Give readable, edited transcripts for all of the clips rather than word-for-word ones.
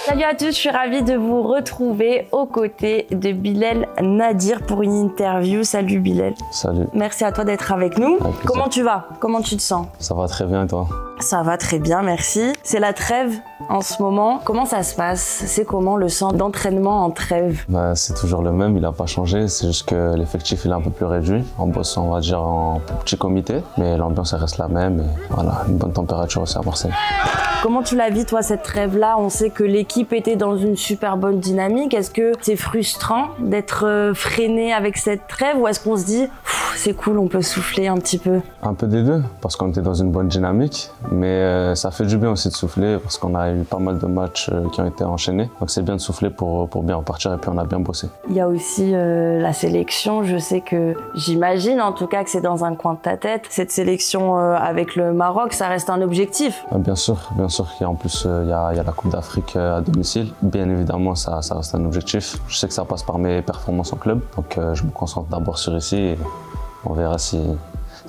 Salut à tous, je suis ravie de vous retrouver aux côtés de Bilal Nadir pour une interview. Salut Bilal. Salut. Merci à toi d'être avec nous. Comment tu vas? Comment tu te sens? Ça va très bien et toi? Ça va très bien, merci. C'est la trêve en ce moment. Comment ça se passe? C'est comment le centre d'entraînement en trêve? C'est toujours le même, il n'a pas changé. C'est juste que l'effectif il est un peu plus réduit. On bosse, on va dire, en petit comité. Mais l'ambiance elle reste la même. Et voilà, une bonne température aussi à Marseille. Comment tu la vis toi cette trêve-là? On sait que l'équipe était dans une super bonne dynamique. Est-ce que c'est frustrant d'être freiné avec cette trêve ou est-ce qu'on se dit c'est cool, on peut souffler un petit peu? Un peu des deux, parce qu'on était dans une bonne dynamique. Mais ça fait du bien aussi de souffler parce qu'on a eu pas mal de matchs qui ont été enchaînés. Donc c'est bien de souffler pour bien repartir et puis on a bien bossé. Il y a aussi la sélection. Je sais que j'imagine en tout cas que c'est dans un coin de ta tête. Cette sélection avec le Maroc, ça reste un objectif. Bien sûr qu'en plus il y a la Coupe d'Afrique à domicile. Bien évidemment ça reste un objectif. Je sais que ça passe par mes performances en club. Donc je me concentre d'abord sur ici et on verra si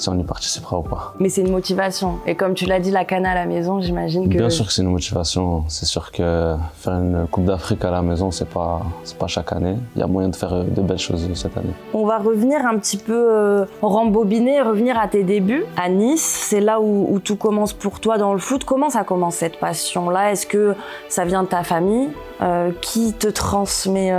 on y participera ou pas. Mais c'est une motivation. Et comme tu l'as dit, la CAN à la maison, j'imagine que... Bien sûr que c'est une motivation. C'est sûr que faire une Coupe d'Afrique à la maison, c'est pas chaque année. Il y a moyen de faire de belles choses cette année. On va revenir un petit peu, rembobiner, revenir à tes débuts à Nice. C'est là où tout commence pour toi dans le foot. Comment ça commence cette passion-là? Est-ce que ça vient de ta famille? Qui te transmet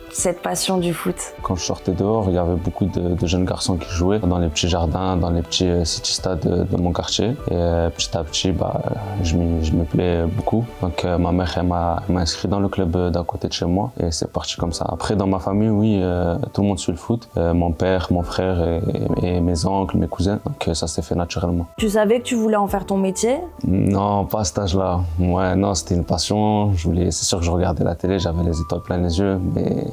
cette passion du foot? Quand je sortais dehors, il y avait beaucoup de jeunes garçons qui jouaient dans les petits jardins, dans les petits city-stades de mon quartier. Et petit à petit, je me plais beaucoup. Donc ma mère elle m'a inscrit dans le club d'à côté de chez moi et c'est parti comme ça. Après dans ma famille, oui, tout le monde suit le foot. Mon père, mon frère et mes oncles, mes cousins. Donc ça s'est fait naturellement. Tu savais que tu voulais en faire ton métier? Non, pas à cet âge-là. Ouais, non, c'était une passion. C'est sûr que je regardais la télé, j'avais les étoiles plein les yeux, mais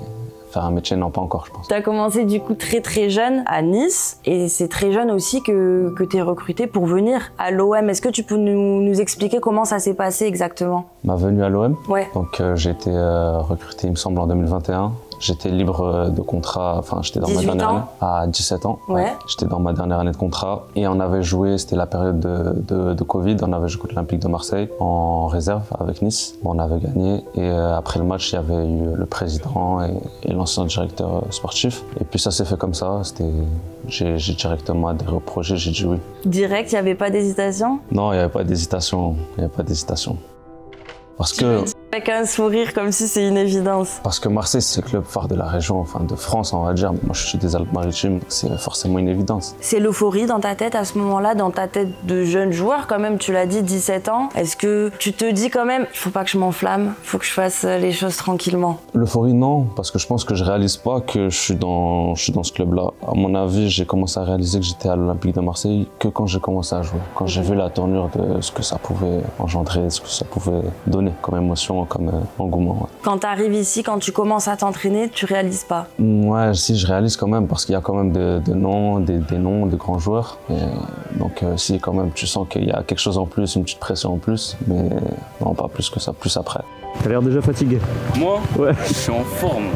faire un métier, non, pas encore, je pense. Tu as commencé du coup très jeune à Nice et c'est très jeune aussi que tu es recruté pour venir à l'OM. Est-ce que tu peux nous expliquer comment ça s'est passé exactement? Ma venue à l'OM? Ouais. Donc j'ai été recruté, il me semble, en 2021. J'étais libre de contrat, enfin j'étais dans ma dernière année, à 17 ans. Ouais. J'étais dans ma dernière année de contrat et on avait joué, c'était la période de Covid, on avait joué contre l'Olympique de Marseille en réserve avec Nice. On avait gagné et après le match, il y avait eu le président et l'ancien directeur sportif. Et puis ça s'est fait comme ça, j'ai directement adhéré au projet, j'ai dit oui. Direct, il n'y avait pas d'hésitation? Non, il n'y avait pas d'hésitation, Parce que... Avec un sourire comme si c'est une évidence. Parce que Marseille, c'est le club phare de la région, enfin de France, on va dire. Moi, je suis des Alpes-Maritimes, c'est forcément une évidence. C'est l'euphorie dans ta tête à ce moment-là, dans ta tête de jeune joueur quand même, tu l'as dit, 17 ans. Est-ce que tu te dis quand même, il faut pas que je m'enflamme, il faut que je fasse les choses tranquillement? L'euphorie, non, parce que je pense que je réalise pas que je suis dans ce club-là. À mon avis, j'ai commencé à réaliser que j'étais à l'Olympique de Marseille que quand j'ai commencé à jouer. Quand j'ai vu la tournure de ce que ça pouvait engendrer, ce que ça pouvait donner comme émotion, comme engouement. Ouais. Quand tu arrives ici, quand tu commences à t'entraîner, tu réalises pas? Ouais, si, je réalise quand même parce qu'il y a quand même des noms de grands joueurs. Et donc si quand même tu sens qu'il y a quelque chose en plus, une petite pression en plus, mais non, pas plus que ça, plus après. T'as l'air déjà fatigué. Moi? Ouais. Je suis en forme.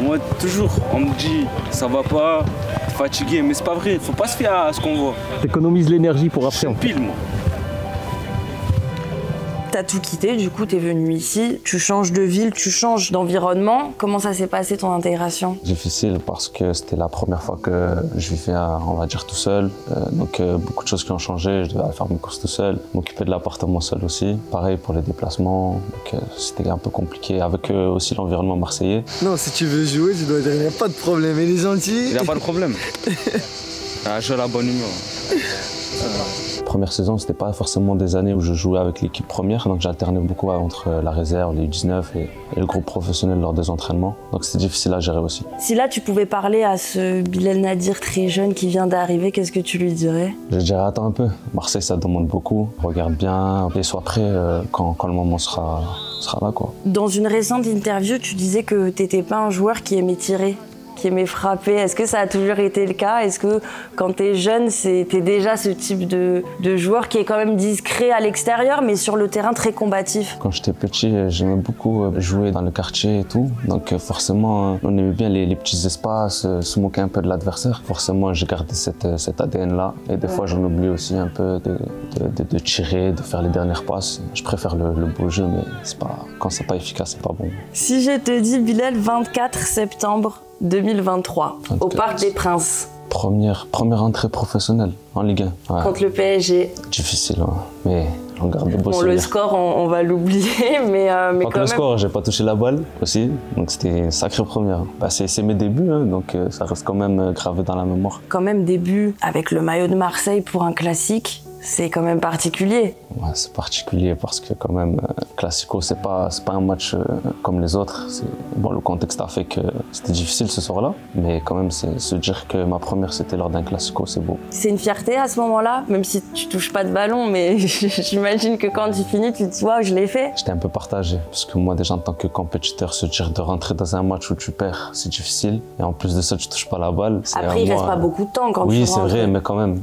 Moi, toujours, on me dit ça va pas, t'es fatigué, mais c'est pas vrai, faut pas se fier à ce qu'on voit. T'économises l'énergie pour après. Je suis pile, moi. T'as tout quitté, du coup t'es venu ici, tu changes de ville, tu changes d'environnement. Comment ça s'est passé ton intégration? Difficile parce que c'était la première fois que je vivais, on va dire, tout seul. Donc beaucoup de choses qui ont changé, je devais faire mes courses tout seul, m'occuper de l'appartement seul aussi. Pareil pour les déplacements, donc c'était un peu compliqué avec aussi l'environnement marseillais. Non, si tu veux jouer, tu dois dire il n'y a pas de problème, il est gentil. Il n'y a pas de problème. Je suis à la bonne humeur. Première saison, c'était pas forcément des années où je jouais avec l'équipe première, donc j'alternais beaucoup entre la réserve, les U19 et le groupe professionnel lors des entraînements. Donc c'était difficile à gérer aussi. Si là tu pouvais parler à ce Bilal Nadir très jeune qui vient d'arriver, qu'est-ce que tu lui dirais? Je dirais attends un peu. Marseille ça demande beaucoup. Regarde bien et sois prêt quand le moment sera là quoi. Dans une récente interview, tu disais que t'étais pas un joueur qui aimait tirer. qui aimait frapper. Est-ce que ça a toujours été le cas? Est-ce que quand t'es jeune, t'es déjà ce type de joueur qui est quand même discret à l'extérieur, mais sur le terrain très combatif? Quand j'étais petit, j'aimais beaucoup jouer dans le quartier et tout. Donc forcément, on aimait bien les petits espaces, se moquer un peu de l'adversaire. Forcément, j'ai gardé cet ADN-là. Et des fois, j'en oublie aussi un peu de tirer, de faire les dernières passes. Je préfère le beau jeu, mais quand c'est pas efficace, c'est pas bon. Si je te dis, Bilal, 24 septembre 2023, 24. Au Parc des Princes. Première entrée professionnelle en Ligue 1. Ouais. Contre le PSG. Difficile, hein, mais on garde de beaux souvenirs. Le score, on va l'oublier, mais quand même... Le score, j'ai pas touché la balle aussi, donc c'était une sacrée première. Bah, c'est mes débuts, hein, donc ça reste quand même gravé dans la mémoire. Quand même début avec le maillot de Marseille pour un classique. C'est quand même particulier. Ouais, c'est particulier parce que quand même, Classico, c'est pas un match comme les autres. Bon, le contexte a fait que c'était difficile ce soir-là, mais quand même, se dire que ma première, c'était lors d'un Classico, c'est beau. C'est une fierté à ce moment-là, même si tu touches pas de ballon, mais j'imagine que quand tu finis, tu te dis « Waouh, je l'ai fait ». J'étais un peu partagé, parce que moi, déjà, en tant que compétiteur, se dire de rentrer dans un match où tu perds, c'est difficile. Et en plus de ça, tu touches pas la balle. Après, il reste pas beaucoup de temps quand tu rentres. Oui, c'est vrai, mais quand même,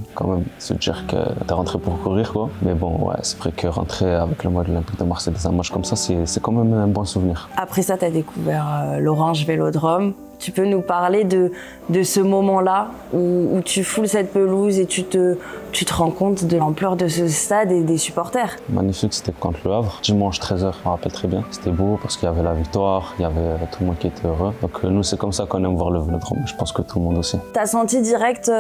se dire que t'es rentré pour courir, quoi. Mais bon, ouais, c'est vrai que rentrer avec le maillot de l'Olympique de Marseille dans un match comme ça, c'est quand même un bon souvenir. Après ça, tu as découvert l'Orange Vélodrome. Tu peux nous parler de ce moment-là où tu foules cette pelouse et tu te rends compte de l'ampleur de ce stade et des supporters. Magnifique, c'était contre Le Havre, dimanche 13h, je me rappelle très bien. C'était beau parce qu'il y avait la victoire, il y avait tout le monde qui était heureux. Donc nous, c'est comme ça qu'on aime voir le Vélodrome. Je pense que tout le monde aussi. T'as senti direct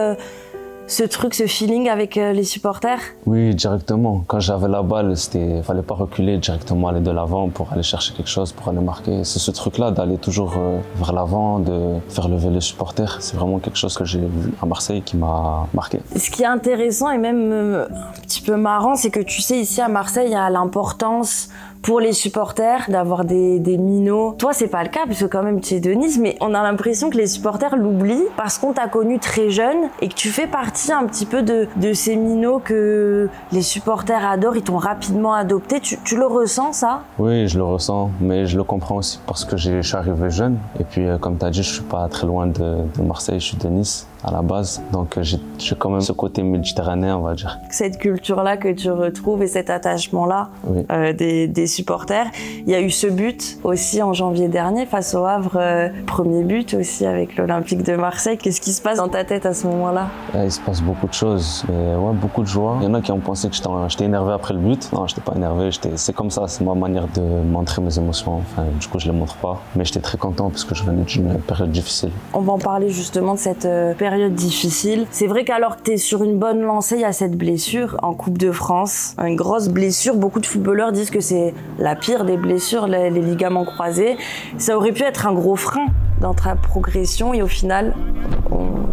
ce truc, ce feeling avec les supporters? Oui, directement. Quand j'avais la balle, fallait pas reculer, directement aller de l'avant pour aller chercher quelque chose, pour aller marquer. C'est ce truc-là d'aller toujours vers l'avant, de faire lever les supporters. C'est vraiment quelque chose que j'ai vu à Marseille qui m'a marqué. Ce qui est intéressant et même un petit peu marrant, c'est que tu sais, ici à Marseille, il y a l'importance pour les supporters d'avoir des minots. Toi, c'est pas le cas, puisque quand même tu es de Nice, mais on a l'impression que les supporters l'oublient parce qu'on t'a connu très jeune et que tu fais partie un petit peu de ces minots que les supporters adorent, ils t'ont rapidement adopté. Tu le ressens, ça? Oui, je le ressens, mais je le comprends aussi parce que je suis arrivé jeune. Et puis, comme tu as dit, je suis pas très loin de Marseille, je suis de Nice à la base. Donc, j'ai quand même ce côté méditerranéen, on va dire. Cette culture-là que tu retrouves et cet attachement-là, oui. Des supporters. Il y a eu ce but aussi en janvier dernier face au Havre, premier but aussi avec l'Olympique de Marseille. Qu'est-ce qui se passe dans ta tête à ce moment-là? Il se passe beaucoup de choses, mais ouais, beaucoup de joie. Il y en a qui ont pensé que j'étais énervé après le but. Non, j'étais pas énervé, c'est comme ça, c'est ma manière de montrer mes émotions. Enfin, du coup, je les montre pas, mais j'étais très content parce que je venais d'une période difficile. On va en parler justement de cette période difficile. C'est vrai qu'alors que tu es sur une bonne lancée, il y a cette blessure en Coupe de France, une grosse blessure. Beaucoup de footballeurs disent que c'est la pire des blessures, les ligaments croisés. Ça aurait pu être un gros frein dans ta progression et au final,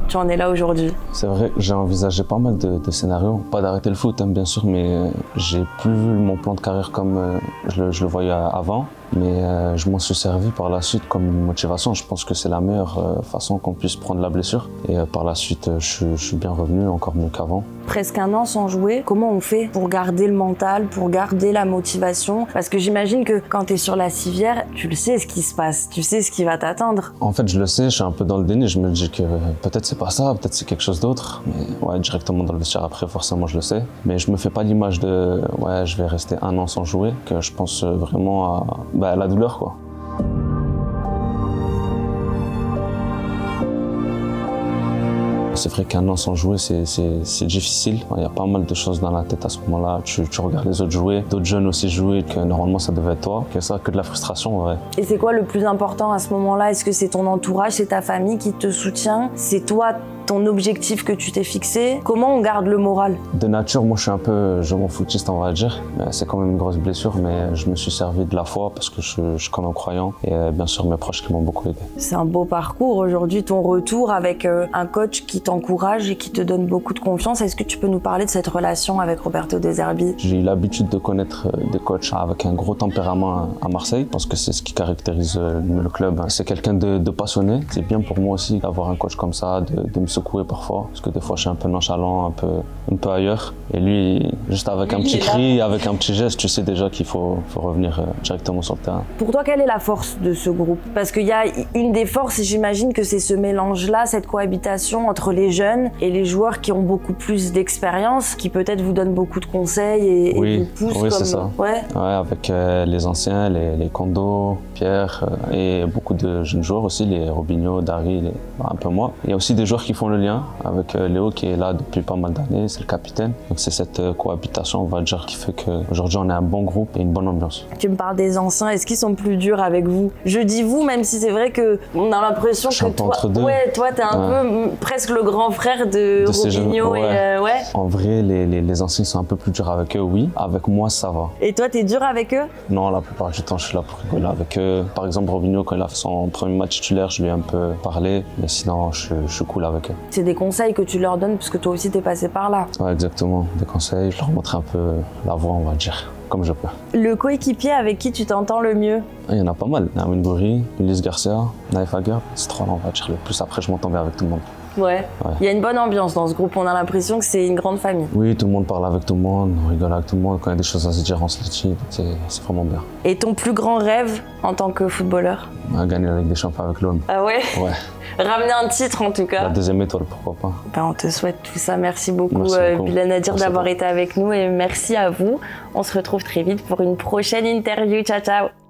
tu en es là aujourd'hui. C'est vrai, j'ai envisagé pas mal de scénarios. Pas d'arrêter le foot, hein, bien sûr, mais j'ai plus vu mon plan de carrière comme je le voyais avant. Mais je m'en suis servi par la suite comme une motivation. Je pense que c'est la meilleure façon qu'on puisse prendre la blessure. Et par la suite, je suis bien revenu, encore mieux qu'avant. Presque un an sans jouer, comment on fait pour garder le mental, pour garder la motivation? Parce que j'imagine que quand tu es sur la civière, tu le sais ce qui se passe, tu sais ce qui va t'attendre. En fait, je le sais, je suis un peu dans le déni. Je me dis que peut-être c'est pas ça, peut-être c'est quelque chose d'autre. Mais ouais, directement dans le vestiaire après, forcément, je le sais. Mais je me fais pas l'image de ouais, je vais rester un an sans jouer, que je pense vraiment à la douleur, quoi. C'est vrai qu'un an sans jouer, c'est difficile. Il y a pas mal de choses dans la tête à ce moment-là. Tu regardes les autres jouer, d'autres jeunes aussi jouer, que normalement ça devait être toi. Que ça, que de la frustration, ouais. Et c'est quoi le plus important à ce moment-là? Est-ce que c'est ton entourage, c'est ta famille qui te soutient? C'est toi, ton objectif que tu t'es fixé? Comment on garde le moral? De nature, moi je suis un peu je m'en foutiste, on va dire. C'est quand même une grosse blessure, mais je me suis servi de la foi parce que je suis quand même croyant. Et bien sûr mes proches qui m'ont beaucoup aidé. C'est un beau parcours aujourd'hui, ton retour avec un coach qui t'encourage et qui te donne beaucoup de confiance. Est-ce que tu peux nous parler de cette relation avec Roberto De Zerbi? J'ai eu l'habitude de connaître des coachs avec un gros tempérament à Marseille. Je pense que c'est ce qui caractérise le club. C'est quelqu'un de passionné. C'est bien pour moi aussi d'avoir un coach comme ça, de me secouer secouer parfois, parce que des fois je suis un peu nonchalant, un peu ailleurs. Et lui, juste avec un petit cri, avec un petit geste, tu sais déjà qu'il faut revenir directement sur le terrain. Pour toi, quelle est la force de ce groupe? Parce qu'il y a une des forces, j'imagine que c'est ce mélange-là, cette cohabitation entre les jeunes et les joueurs qui ont beaucoup plus d'expérience, qui peut-être vous donnent beaucoup de conseils et vous poussent. Oui, c'est ça. Ouais, avec les anciens, les Kondo, Pierre et beaucoup de jeunes joueurs aussi, les Robinho, Dari, un peu moi. Il y a aussi des joueurs qui font le lien avec Léo qui est là depuis pas mal d'années, c'est le capitaine. Donc c'est cette cohabitation, on va dire, qui fait qu'aujourd'hui on est un bon groupe et une bonne ambiance. Tu me parles des anciens, est-ce qu'ils sont plus durs avec vous? Je dis vous, même si c'est vrai qu'on a l'impression que toi t'es un peu presque le grand frère de Robinho. En vrai, les anciens sont un peu plus durs avec eux, oui. Avec moi, ça va. Et toi, t'es dur avec eux? Non, la plupart du temps, je suis là pour rigoler avec eux. Par exemple, Robinho, quand il a fait son premier match titulaire, je lui ai un peu parlé, mais sinon, je suis cool avec eux. C'est des conseils que tu leur donnes, parce que toi aussi, t'es passé par là. Ouais, exactement. Des conseils, je leur montre un peu la voie, on va dire, comme je peux. Le coéquipier avec qui tu t'entends le mieux? Il y en a pas mal. Nermin Bouri, Ulysse Garcia, Naïf Aguer, c'est trois-là, on va dire le plus. Après, je m'entends bien avec tout le monde. Ouais. Il y a une bonne ambiance dans ce groupe, on a l'impression que c'est une grande famille. Oui, tout le monde parle avec tout le monde, on rigole avec tout le monde. Quand il y a des choses à se dire, on se le dit, c'est vraiment bien. Et ton plus grand rêve en tant que footballeur? Gagner la Ligue des Champions avec l'OM. Ah ouais? Ouais. Ramener un titre en tout cas. La deuxième étoile, pourquoi pas. Ben, on te souhaite tout ça. Merci beaucoup, beaucoup. Bilal Nadir, d'avoir été avec nous et merci à vous. On se retrouve très vite pour une prochaine interview. Ciao, ciao.